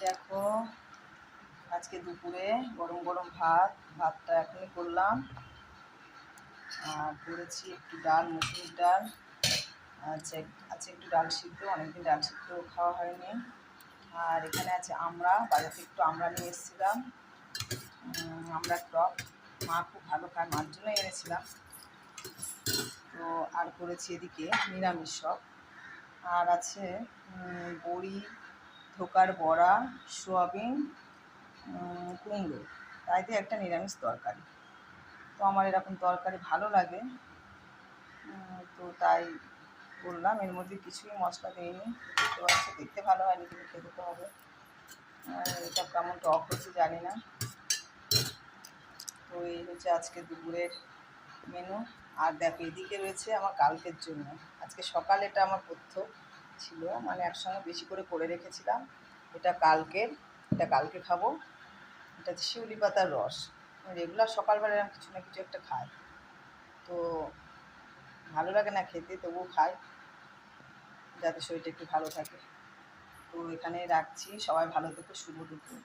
দেখো আজকে দুপুরে গরম গরম ভাতটা এখনই করলাম। আর করেছি একটু ডাল, মুসুর ডাল। আছে আছে একটু ডাল সিদ্ধ, অনেকদিন ডাল সিদ্ধ খাওয়া হয়নি। আর এখানে আছে আমড়া, বাজার থেকে একটু আমড়া নিয়ে এসেছিলাম, আমড়ার টক। মা খুব ভালো খায়, মার জন্য এনেছিলাম। তো আর করেছি এদিকে নিরামিষ সব। আর আছে বড়ি, ধোকার বড়া, সোয়াবিন, কুমড়ো, তাই দিয়ে একটা নিরামিষ তরকারি। তো আমার এরকম তরকারি ভালো লাগে, তো তাই বললাম। এর মধ্যে কিছুই মশলা দিইনি, দেখতে পাচ্ছি দেখতে ভালো হয়নি, কিন্তু খেতে তো হবে। এটা কেমন টক হচ্ছে জানি না। তো এই হচ্ছে আজকে দুপুরের মেনু। আর দেখো এদিকে রয়েছে আমার কালকের জন্য। আজকে সকালে এটা আমার পথ্য ছিল, মানে একসঙ্গে বেশি করে রেখেছিলাম। এটা কালকের, এটা কালকে খাবো। এটা হচ্ছে শিউলি পাতার রস। রেগুলার সকালবেলা এরকম কিছু না কিছু একটা খাই, তো ভালো লাগে না খেতে, তবুও খাই যাতে শরীরটা একটু ভালো থাকে। তো এখানে রাখছি, সবাই ভালো থেকো, শুভ দুপুর।